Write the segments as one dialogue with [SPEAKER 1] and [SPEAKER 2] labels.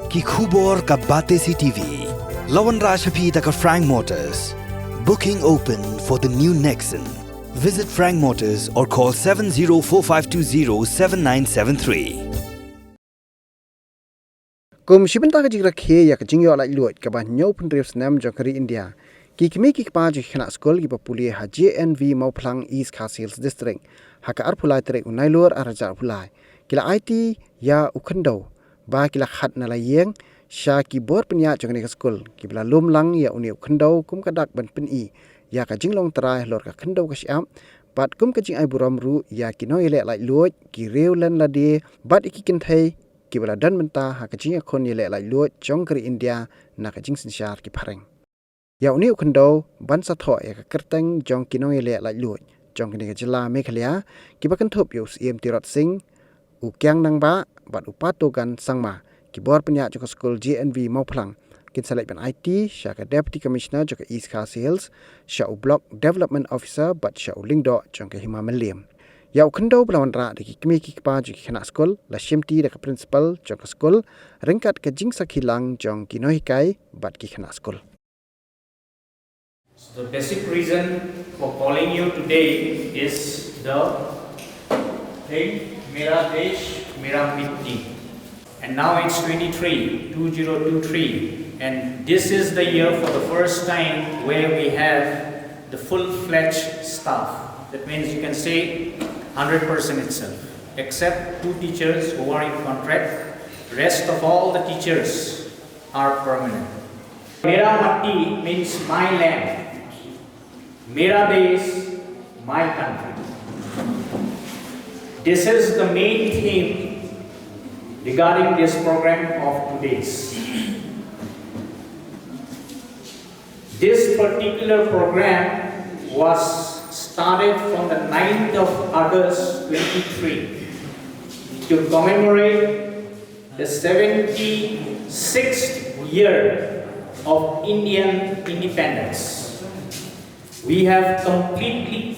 [SPEAKER 1] ki khubor ka bate si TV. Lawan Rashapi taka Frank Motors. Booking open for the new Nexon. Visit Frank Motors or call 7045207973.
[SPEAKER 2] Kum shibenta ka jigra khe ya ka jingyo Laitluid ka ba nyau pendrips nam jokari India. Ki kimi ki pa ji khana skol ki papuli ha JNV Mawphlang East Khasils District. Ha ka arpulai tere unailur arajar pulai. Kila IT ya Khyndew ba kila khat na layeng sha ki bor penya jokani ka skol. Ki bla lum lang ya uni Khyndew kum ka dak ban pen I. Ya ka jinglong trai lor ka Khyndew ka syam. Bat kum ka jing ai Burom ru ya ki Nongïaleh Laitluid ki reulen la de bat iki kinthai ki bala dan menta ha ka jing Khyndew Laitluid jongkari India na ka jing sinsyar ki phareng ya uni Khyndew ban sa tho ya ka kerteng jong ki Nongïaleh Laitluid jong ki jila Mekhalaya ki bakan thop yo em tirot sing u kyang nang ba bat upato gan sangma ki bor penya jong school JNV Mawphlang kin select ban IT sha ka deputy commissioner jong ka East Khasils sha u block development officer bat sha u lingdo jong ka Himamaliam ya Khyndew belawan ra de ki kimi ki pa ji khana skol la shimti de ka principal jong ka skol ringkat ka jing sakhilang jong ki nohikai bat ki khana skol.
[SPEAKER 3] So the basic reason for calling you today is the thing Mera Desh Mera Mitti, and now it's 2023 and this is the year for the first time where we have the full-fledged staff. That means you can say 100% itself, except 2 teachers who are in contract. Rest of all the teachers are permanent. Mera Matti means my land. Mera Desh, my country. This is the main theme regarding this program of today's. This particular program was started from the 9th of August 23 to commemorate the 76th year of Indian independence. We have completed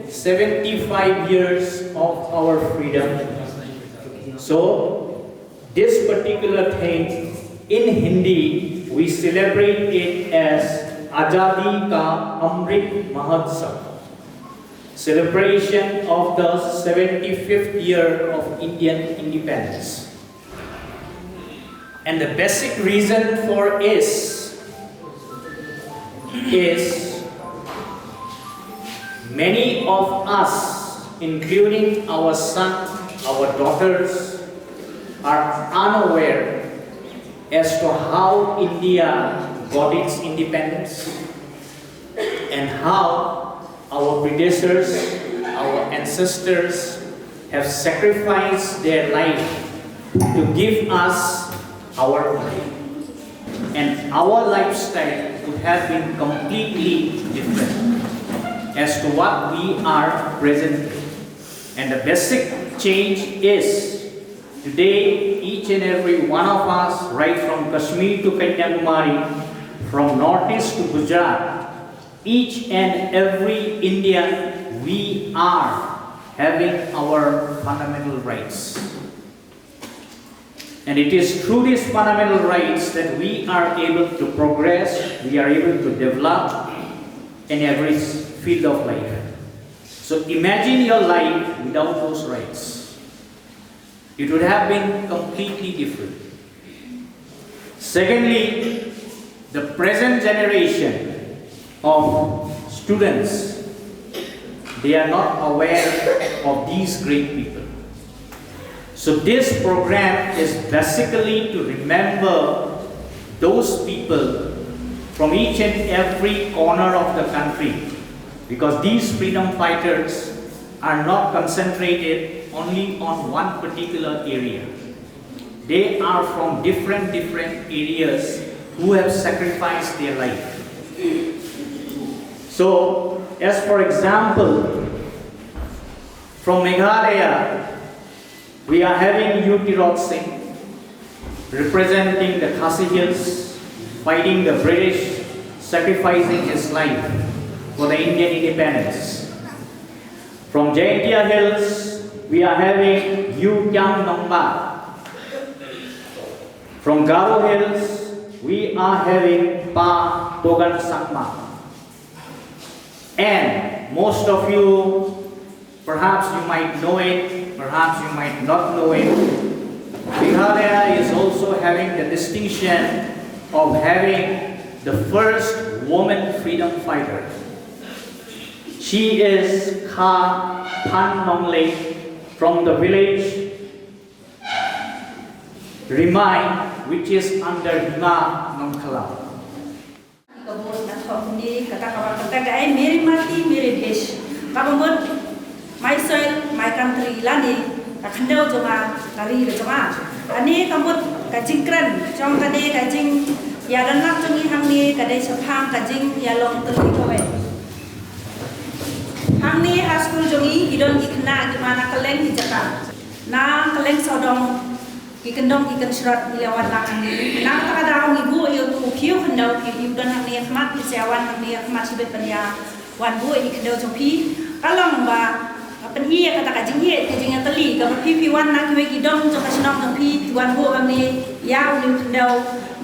[SPEAKER 3] 75 years of our freedom. So this particular thing in Hindi we celebrate it as Azadi Ka Amrit Mahotsav, celebration of the 75th year of Indian independence. And the basic reason for is many of us, including our son, our daughters, are unaware as to how India got its independence and how our predecessors, our ancestors have sacrificed their life to give us our life. And our lifestyle would have been completely different as to what we are presently. And the basic change is today each and every one of us, right from Kashmir to Kanyakumari, from Northeast to Gujarat, each and every Indian, we are having our fundamental rights. And it is through these fundamental rights that we are able to progress, we are able to develop in every field of life. So imagine your life without those rights. It would have been completely different. Secondly, the present generation of students, they are not aware of these great people. So this program is basically to remember those people from each and every corner of the country, because these freedom fighters are not concentrated only on one particular area. They are from different areas who have sacrificed their life. So, as for example, from Meghalaya, we are having Tirot Singh representing the Khasi Hills, fighting the British, sacrificing his life for the Indian independence. From Jaintia Hills, we are having Yu Kyang Nongba, From Garo Hills, we are having Pa Togan Sakma. And most of you, perhaps you might know it, perhaps you might not know it. Meghalaya is also having the distinction of having the first woman freedom fighter. She is Kha Phan Nongïaleh from the village Rimai, which is under Hima Nongkala.
[SPEAKER 4] मेरी माटी मेरे देश काबमत my soil my country lani Khyndew jonga kari jonga ani kamut kajingkran jong kade kajing ya danak jongi hangni kade saphang kajing ya long teli kowe hangni high school jongi idon ikna gimana keleng hijaka na keleng sodong Khyndew ikan surat ilawan hangni na takadang ibu yo tu kiu Khyndew kiu dan hangni khmat sewan hangni khmat sibet panya wan bu Khyndew jongpi kalong baเป็นเหี้ยกตะกะจิงเหี้ยจริงๆตะลีกับพี่วันนักเวกิดองจงกะชนองกับพี่วันพวกอันนี้ยาวนิวKhyndew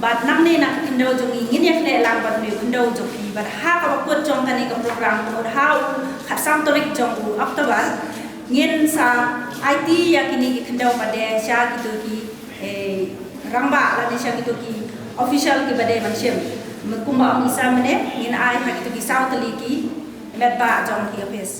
[SPEAKER 4] บัดน้ำนี่นักKhyndewจงงี้เงี้ยแค่ลางบัดนิวKhyndewจงพี่บัดหากับกดจงกันนี่กับโปรแกรมโหดเฮาขัดซ้ำตัวเล็กจงอูอัปตะบัดเงี้ยซาไอทียากินี่Khyndewบัดเดชากิตุกีรังบะละเดชากิตุกีออฟฟิเชียลกิบัดเดมันเชื่อมมันกุมบ่มีซามันเนเงี้ยไอหากิตุกีซาวตะลีกีแมดบะจงที่ออฟฟิศ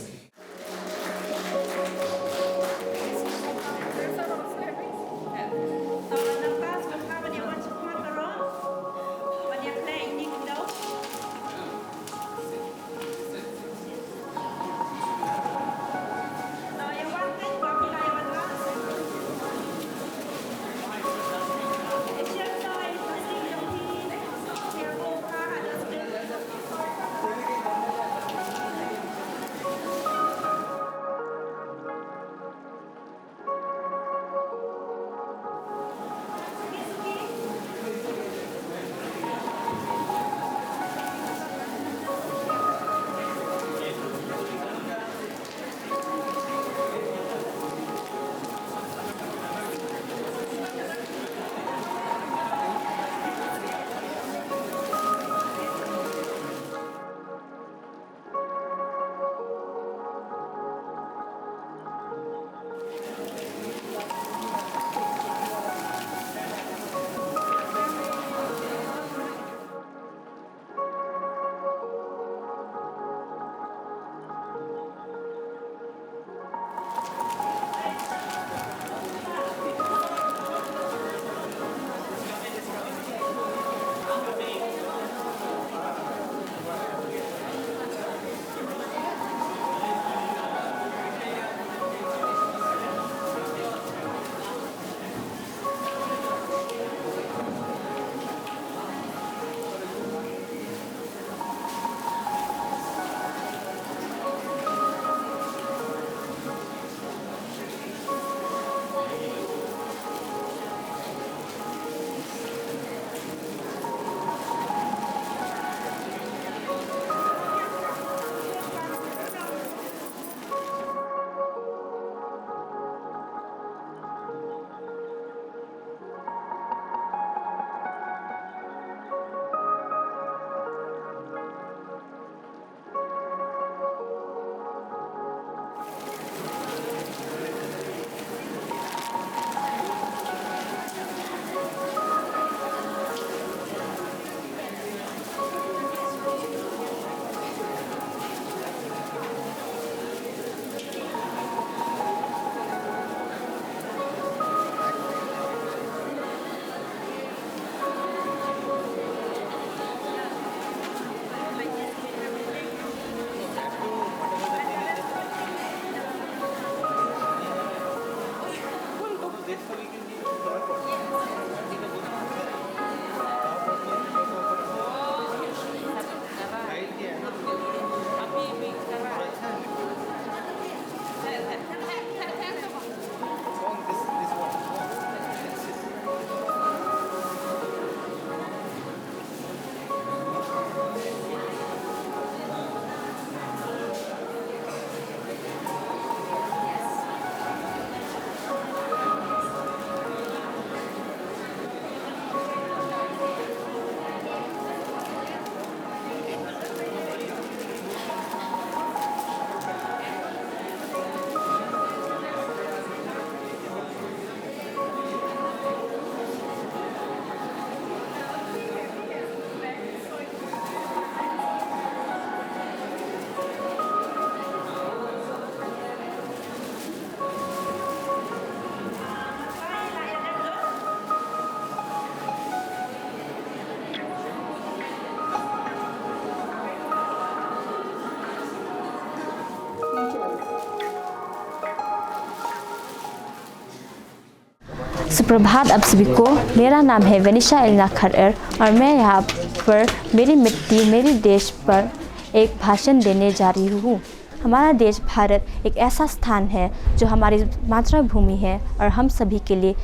[SPEAKER 5] सुप्रभात आप सभी को। मेरा नाम है वनिशा एलना खरर और मैं यहाँ पर मेरी मिट्टी मेरी देश पर एक भाषण देने जा रही हूँ। हमारा देश भारत एक ऐसा स्थान है जो हमारी मातृभूमि है और हम सभी के लिए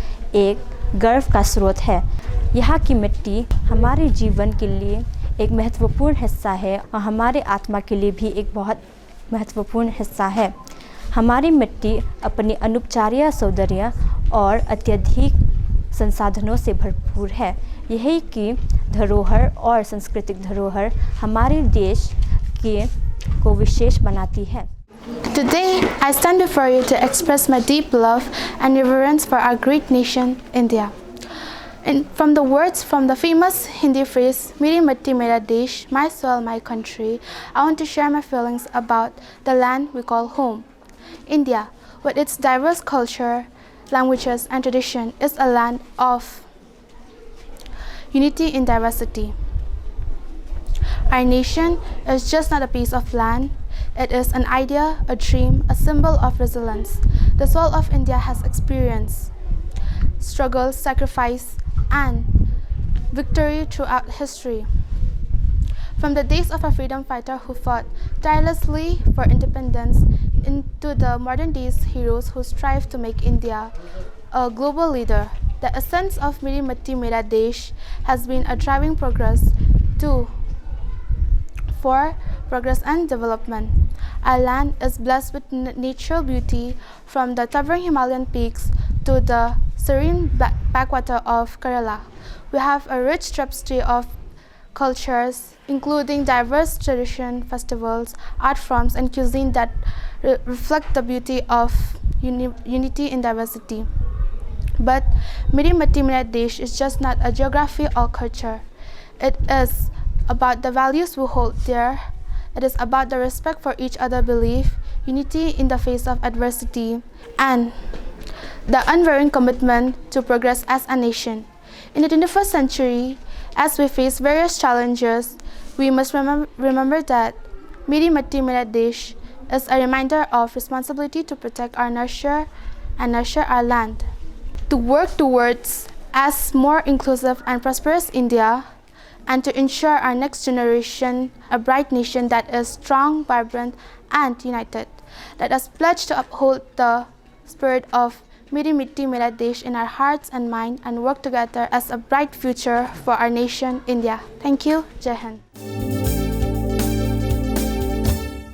[SPEAKER 5] एक गर्व का स्रोत है। यहाँ की मिट्टी हमारे जीवन के लिए एक महत्वपूर्ण हिस्सा है और हमारे आत्मा के लिए भी एक बहुत महत्वपूर्ण हिस्सा है। हमारी मिट्टी अपनी अनुपचार्य सौंदर्य और अत्यधिक संसाधनों से भरपूर है। यही की धरोहर और सांस्कृतिक धरोहर हमारे देश को विशेष बनाती है।
[SPEAKER 6] Today, I stand before you to express my deep love and reverence for our great nation, India. And from the words from the famous Hindi phrase, Meri Matti Mera Desh, my soil, my country, I want to share my feelings about the land we call home. India, with its diverse culture, languages, and tradition, is a land of unity in diversity. Our nation is just not a piece of land. It is an idea, a dream, a symbol of resilience. The soul of India has experienced struggle, sacrifice, and victory throughout history. From the days of a freedom fighter who fought tirelessly for independence into the modern days heroes who strive to make India a global leader, the essence of Meri Matti Mera Desh has been a driving progress for progress and development. Our land is blessed with natural beauty, from the towering Himalayan peaks to the serene backwater of Kerala. We have a rich tapestry of cultures, including diverse tradition, festivals, art forms, and cuisine that reflect the beauty of unity in diversity. But Meri Matti Mera Desh is just not a geography or culture. It is about the values we hold dear. It is about the respect for each other, belief, unity in the face of adversity, and the unwavering commitment to progress as a nation. In the 21st century, as we face various challenges, we must remember that Meri Matti Mera Desh is a reminder of responsibility to protect our nurture our land. To work towards as more inclusive and prosperous India, and to ensure our next generation a bright nation that is strong, vibrant, and united. Let us pledge to uphold the spirit of Meri Matti Mera Desh in our hearts and mind and work together as a bright future for our nation, India. Thank you. Jai Hind.